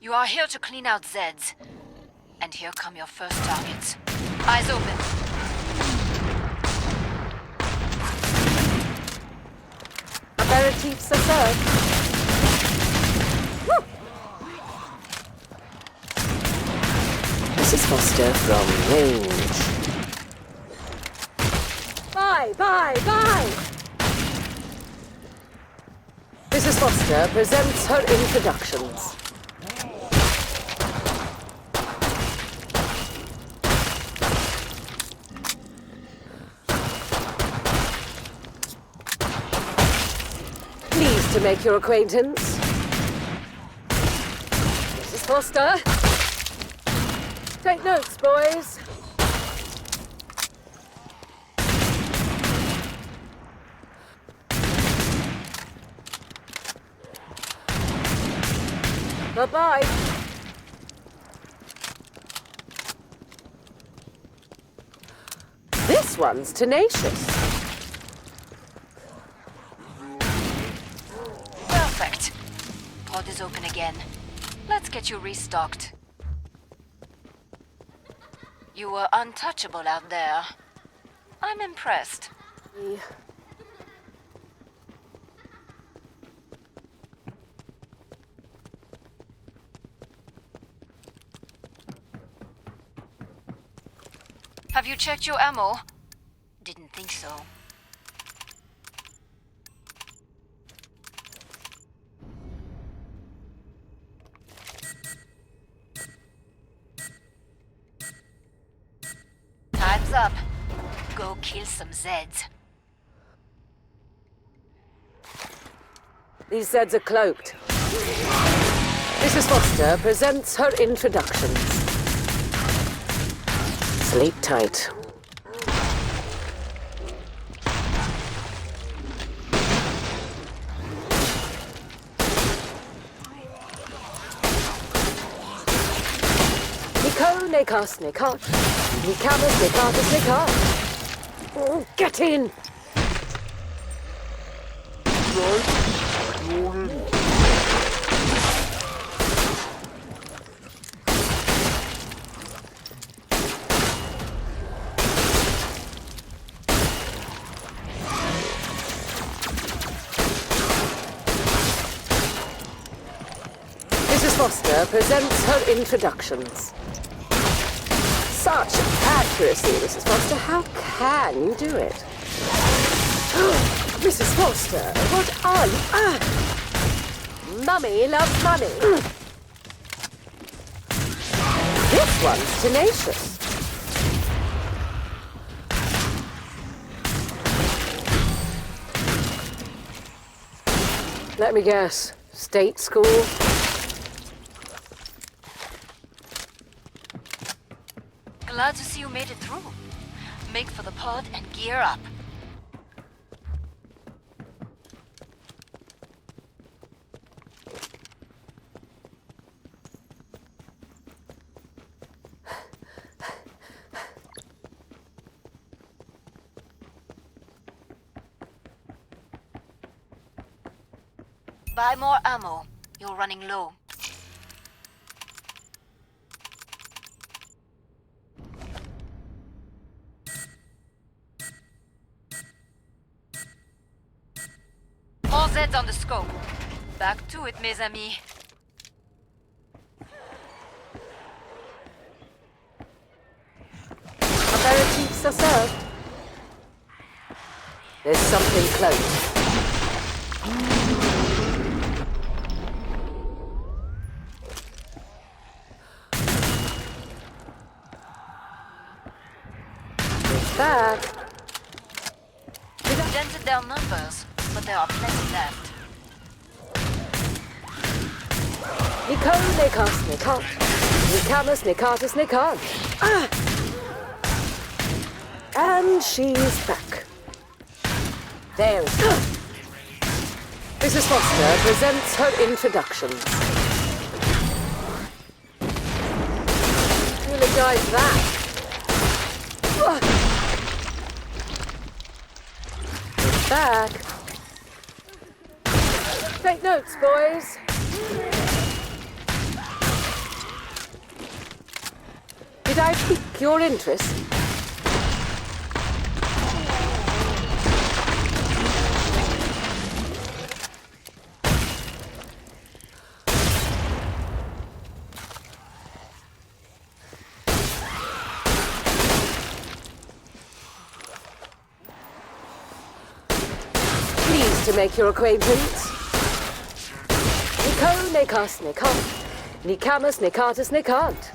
You are here to clean out Zeds. And here come your first targets. Eyes open. Aperitifs are served. Mrs. Foster from range. Bye! Mrs. Foster presents her introductions. Pleased to make your acquaintance. Mrs. Foster. Take notes, boys. Bye-bye. This one's tenacious. Perfect. Pod is open again. Let's get you restocked. You were untouchable out there. I'm impressed. Have you checked your ammo? Didn't think so. Time's up. Go kill some Zeds. These Zeds are cloaked. Mrs. Foster presents her introductions. Sleep tight. Snicker. Snicker. Oh, get in! Mrs. Foster presents her introductions. Such accuracy, Mrs. Foster. How can you do it? Mrs. Foster, what are you? Mummy loves money. This one's tenacious. Let me guess. State school? Glad to see you made it through. Make for the pod and gear up. Buy more ammo. You're running low. All Zeds on the scope. Back to it, mes amis. Aperitifs are served. There's something close. Back. We've dented their numbers, but there are plenty left. Snicker. And she's back. There it is. Mrs. Foster presents her introductions. Really guys that. Back. Take notes, boys. Did I pique your interest? Pleased to make your acquaintance. Nico, Nikas, Nikant. Nikamus, Nikatus, Nikant.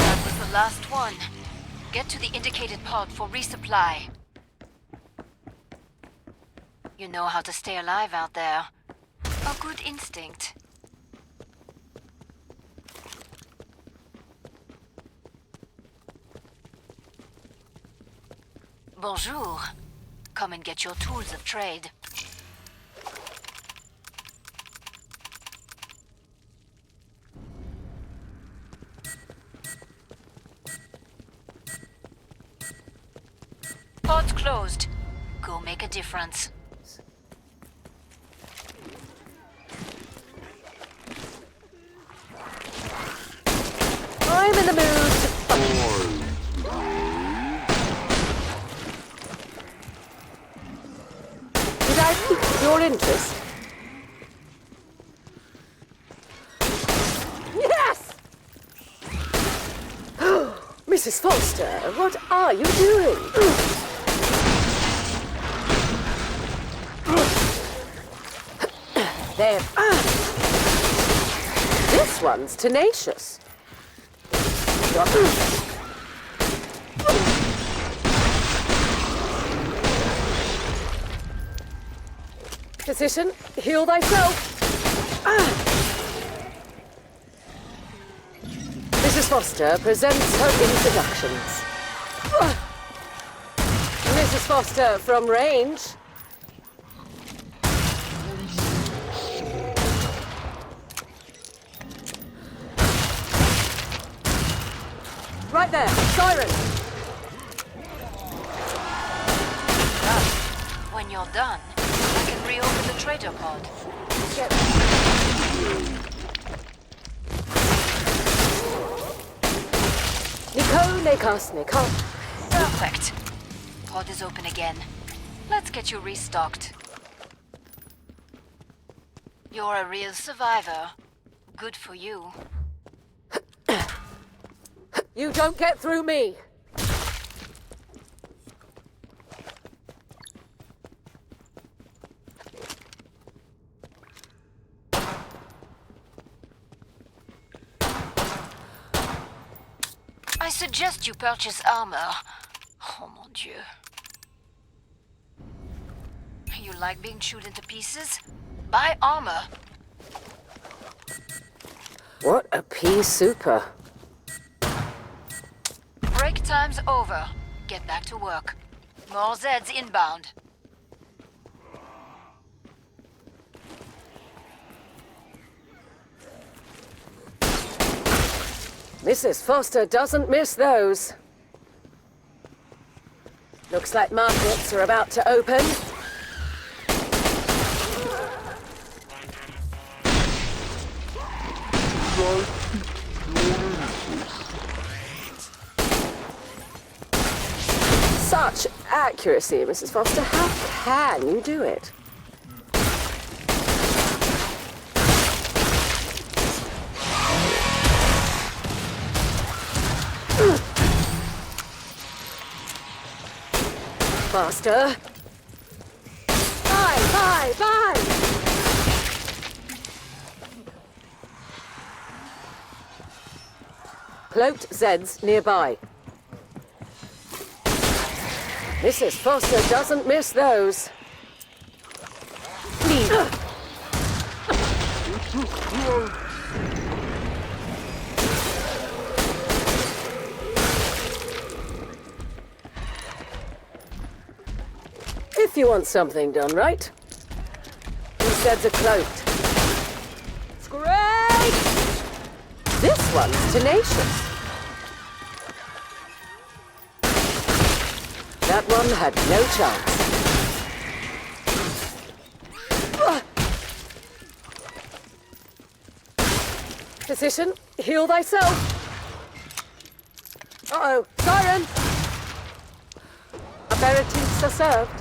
That was the last one. Get to the indicated pod for resupply. You know how to stay alive out there. A good instinct. Bonjour. Come and get your tools of trade. Pod's closed. Go make a difference. I'm in the mood to fuck. Did I pique your interest? Yes! Mrs. Foster, what are you doing? There. This one's tenacious. Physician, heal thyself. Mrs. Foster presents her introductions. Mrs. Foster from range. Right there, siren! When you're done, I can reopen the trader pod. Get... Nico, Nikas, Nikant. Perfect. Pod is open again. Let's get you restocked. You're a real survivor. Good for you. You don't get through me! I suggest you purchase armor. Oh mon Dieu. You like being chewed into pieces? Buy armor. What a pea super. Break time's over. Get back to work. More Zeds inbound. Mrs. Foster doesn't miss those. Looks like markets are about to open. Such accuracy, Mrs. Foster. How can you do it? Faster. Bye! Cloaked Zeds nearby. Mrs. Foster doesn't miss those. Please. If you want something done right, these Zeds are cloaked. It's great! This one's tenacious. That one had no chance. Physician, heal thyself. Uh-oh, siren! Aperitifs are served.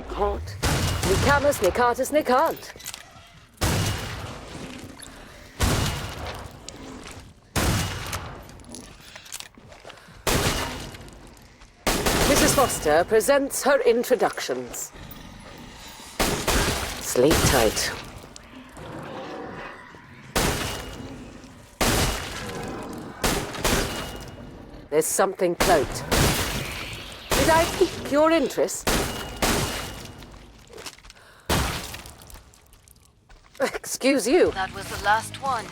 Hot. Ni camus, ni cartus, ni can't. Mrs. Foster presents her introductions. Sleep tight. There's something cloaked. Did I pique your interest? Excuse you. That was the last one.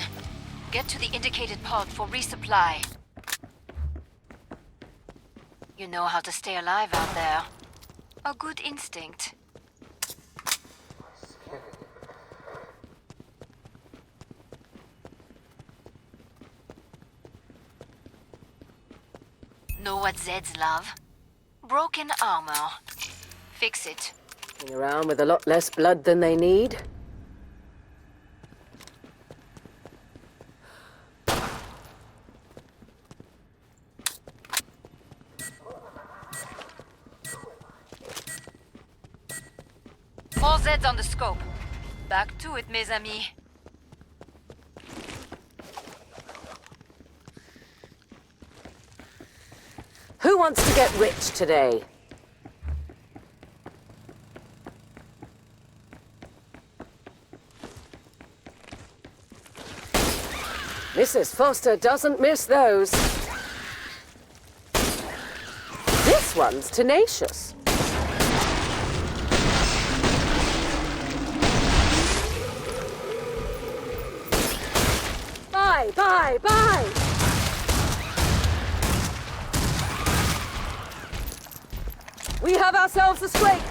Get to the indicated pod for resupply. You know how to stay alive out there. A good instinct. Know what Zeds love? Broken armor. Fix it. Running around with a lot less blood than they need. More Zeds on the scope. Back to it, mes amis. Who wants to get rich today? Mrs. Foster doesn't miss those. This one's tenacious. Bye! We have ourselves a scrape.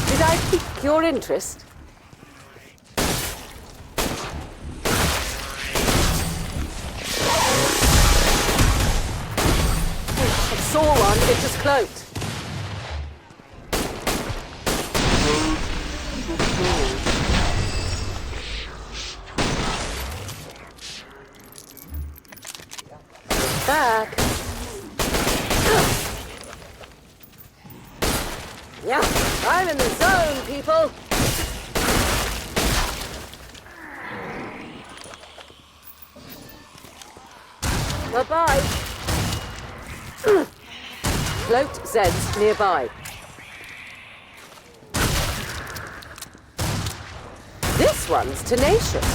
Did I pique your interest? I saw one, it was cloaked. Back. Yeah, I'm in the zone, people. Bye-bye. Cloaked Zeds nearby. This one's tenacious.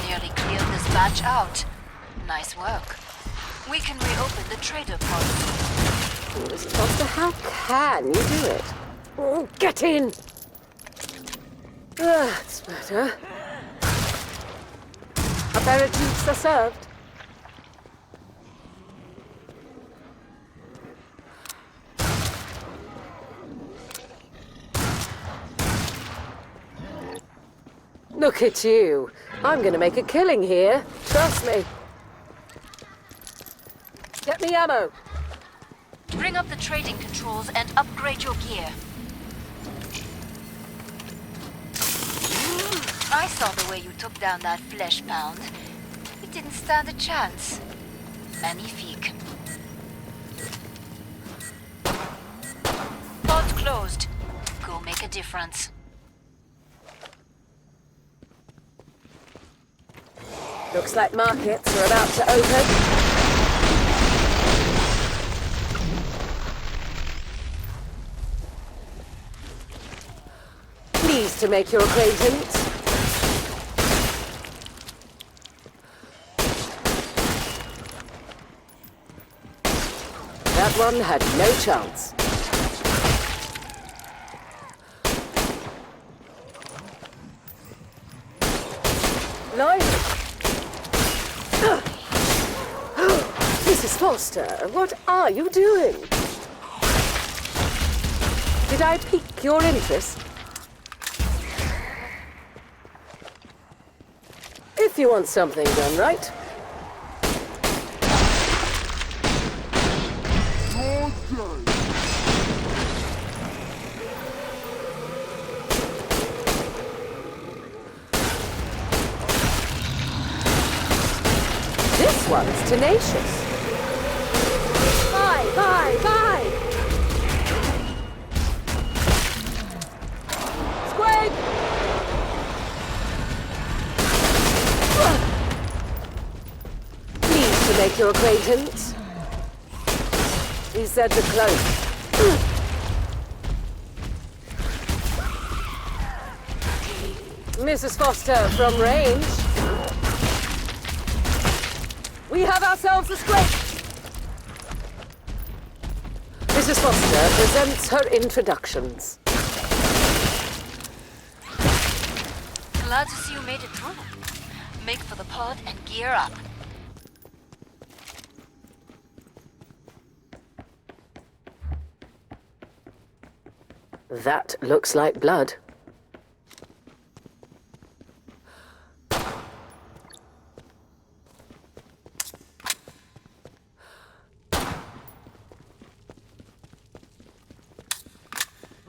Nearly cleared this batch out. Nice work. We can reopen the trader pod. Mrs. Foster, how can you do it? Oh, get in! That's better. Aperitifs are served. Look at you. I'm gonna make a killing here. Trust me. Get me ammo. Bring up the trading controls and upgrade your gear. I saw the way you took down that flesh pound. It didn't stand a chance. Magnifique. Pod's closed. Go make a difference. Looks like markets are about to open. Pleased to make your acquaintance. That one had no chance. Live. Mrs. Foster, what are you doing? Did I pique your interest? If you want something done right. This one's tenacious. Bye, bye, bye! Squid! Pleased to make your acquaintance. He said the cloak. Mrs. Foster from range. We have ourselves a scrape. Mrs. Foster presents her introductions. Glad to see you made it through. Make for the pod and gear up. That looks like blood.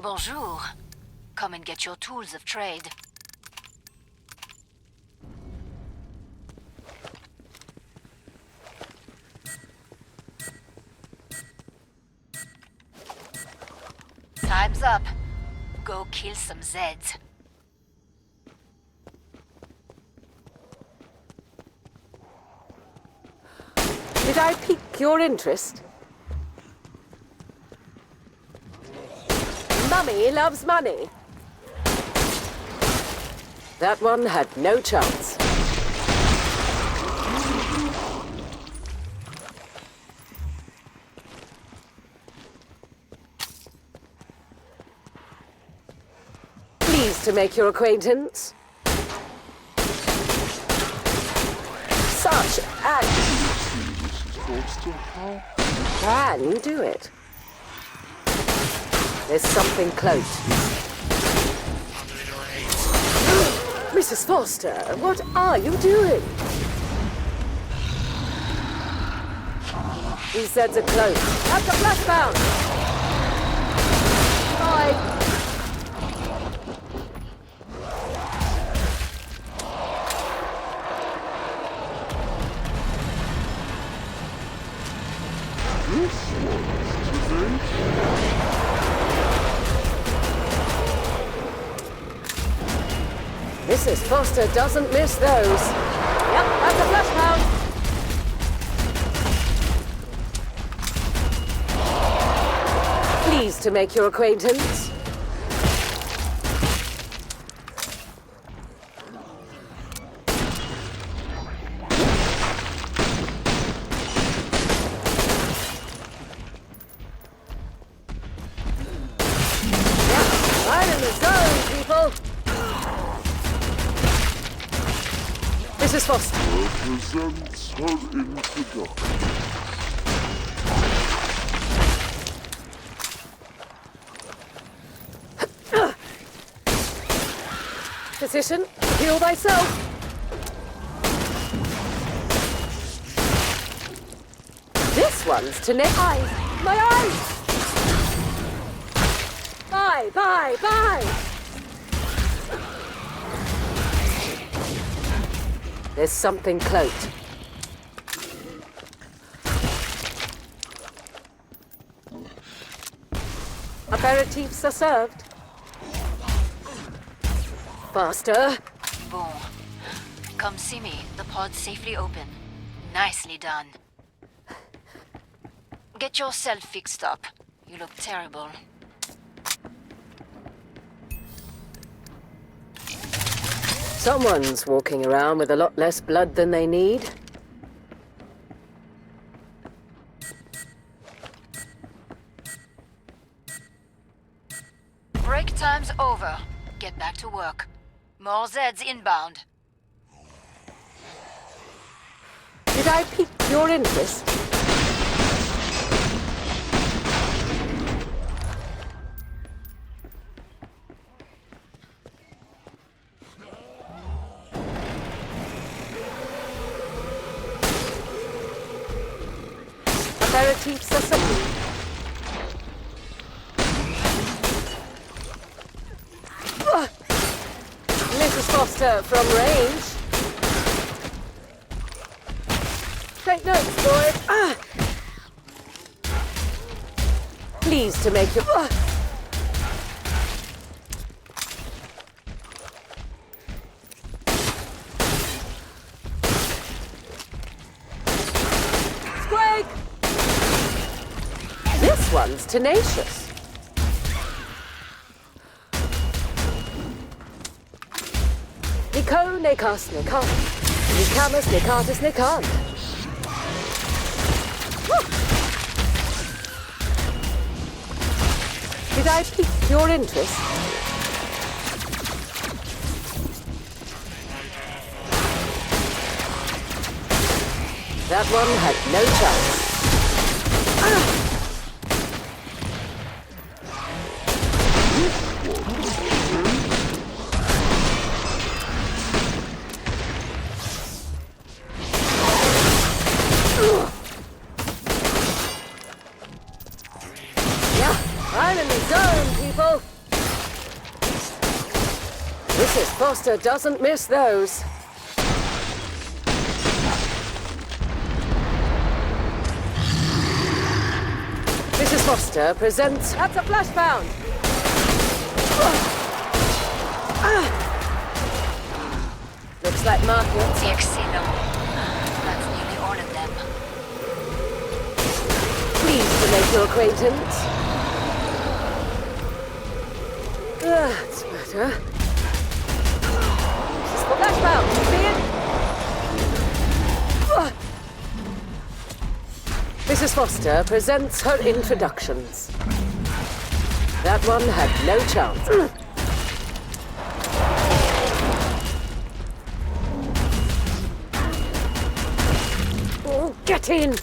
Bonjour. Come and get your tools of trade. Time's up. Go kill some Zeds. Did I pique your interest? Mummy loves money. That one had no chance. Pleased to make your acquaintance. Such an... Can do it. There's something cloaked. Mrs. Foster, what are you doing? He said a cloak. At the flashbound! Bye. Mrs. Foster doesn't miss those. Yep, that's a flashpound. Pleased to make your acquaintance. Yep, right in the zone, people. Mrs. Foster represents her introduction. Physician, heal thyself. This one's to neck. Eyes! My eyes! Bye, bye, bye! There's something cloaked. Aperitifs are served. Faster. Bon. Come see me. The pod's safely open. Nicely done. Get yourself fixed up. You look terrible. Someone's walking around with a lot less blood than they need. Break time's over. Get back to work. More Zeds inbound. Did I pique your interest? Aperitifs are served. Mrs. Foster from range. Take notes, boy. Pleased to make you... Squeak! This one's tenacious. Nico, Nikas, Nikan. Nikamas, Nikatis, Nikan. Did I pique your interest? That one had no chance. I'm in the zone, people! Mrs. Foster doesn't miss those. Mrs. Foster presents... That's a flashbound! Looks like markets. The Asylum. That's nearly all of them. Pleased to make your acquaintance. That's better. This is for flashbound, you see it? Mrs. Foster presents her introductions. That one had no chance. Oh, get in!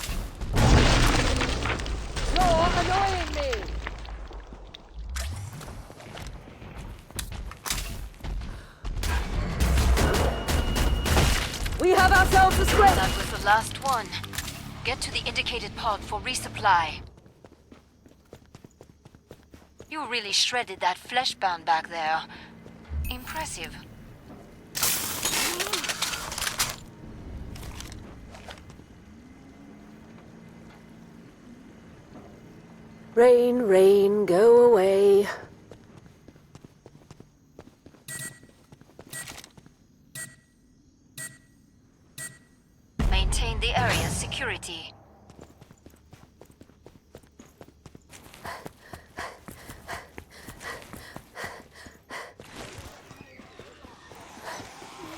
You're annoying me! We have ourselves a square. That was the last one. Get to the indicated pod for resupply. You really shredded that fleshbound back there. Impressive. Rain, rain, go away. Maintain the area's security.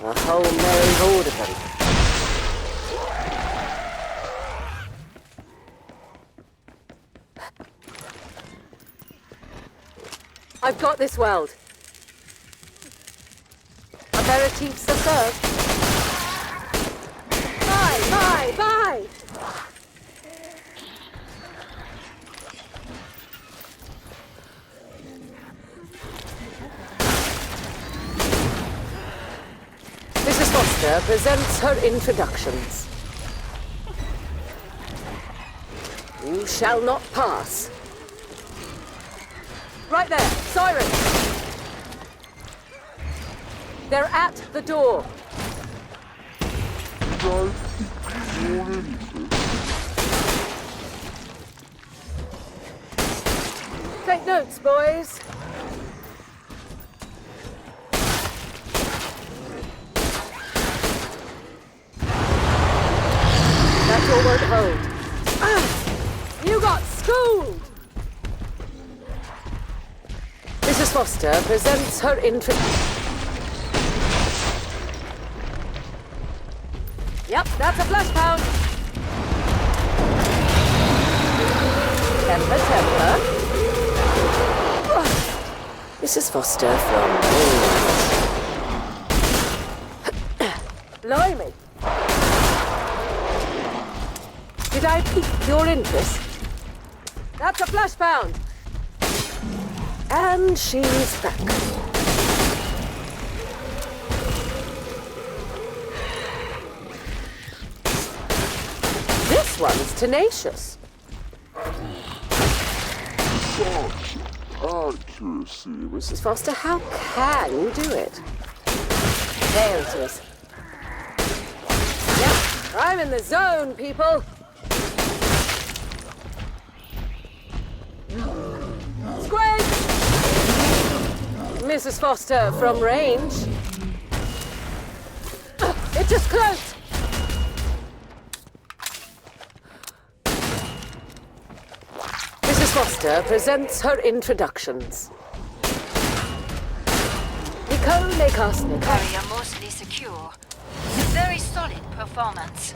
A whole merry horde of them. I've got this weld. Aperitifs are served. Bye, bye! Mrs. Foster presents her introductions. You shall not pass. Right there, sirens! They're at the door. Take notes, boys. That door won't hold. You got schooled! Mrs. Foster presents her introduction. Yep, that's a flashpound. Temper, temper. Mrs. Foster from Blimey. Did I pique your interest? That's a flashpound. And she's back. This one's tenacious. Such accuracy. Mrs. Foster, how can you do it? There it is. Yep, I'm in the zone, people. Squid! Mrs. Foster from range. It just closed. Mrs. Foster presents her introductions. Area mostly secure. Very solid performance.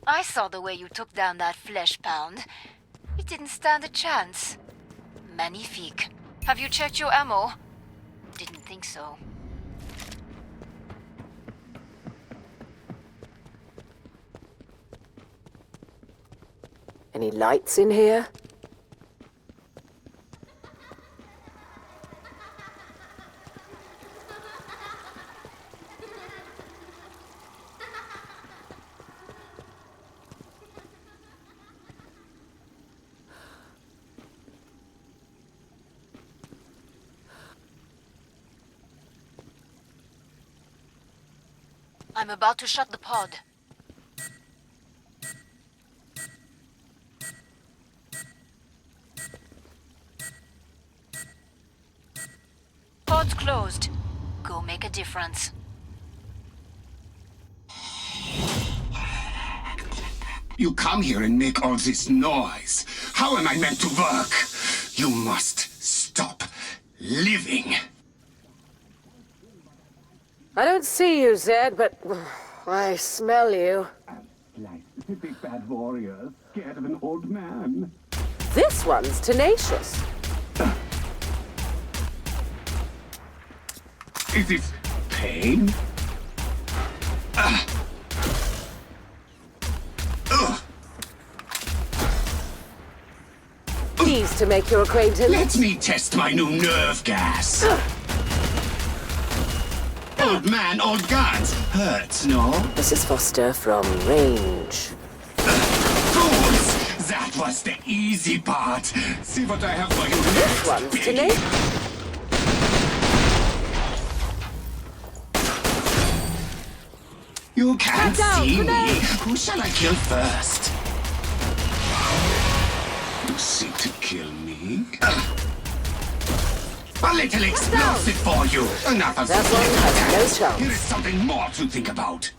I saw the way you took down that flesh pound. It didn't stand a chance. Magnifique. Have you checked your ammo? Didn't think so. Any lights in here? I'm about to shut the pod. Pod's closed. Go make a difference. You come here and make all this noise. How am I meant to work? You must stop living. I don't see you, Zed, but I smell you. Like a big bad warrior, scared of an old man. This one's tenacious. Is this pain? Pleased to make your acquaintance. Let me test my new nerve gas. Old man, old guns. Hurts, no? Mrs. Foster from range. Fools! That was the easy part. See what I have for you This next, one's piggy. tenacious. You can't Cut down, see me. grenade. Who shall I kill first? You seek to kill me? A little explosive for you. Enough of That one has no that. chance. Here is something more to think about.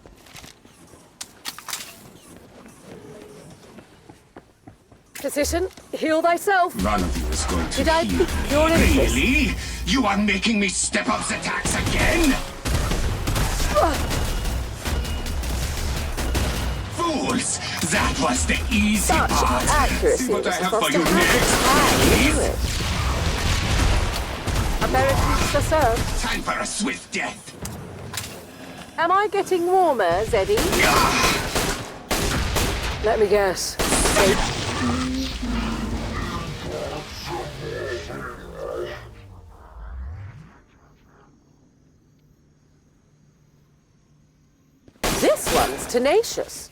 Physician, heal thyself. None of you is going to Did I heal pique your me. interest? Really? You are making me step up the tax again? Fools! That was the easy Such part. accuracy, See what I Mrs. have for Foster. you How next, did please? I do it? Americans for serve. Time for a swift death. Am I getting warmer, Zeddy? Let me guess. This one's tenacious.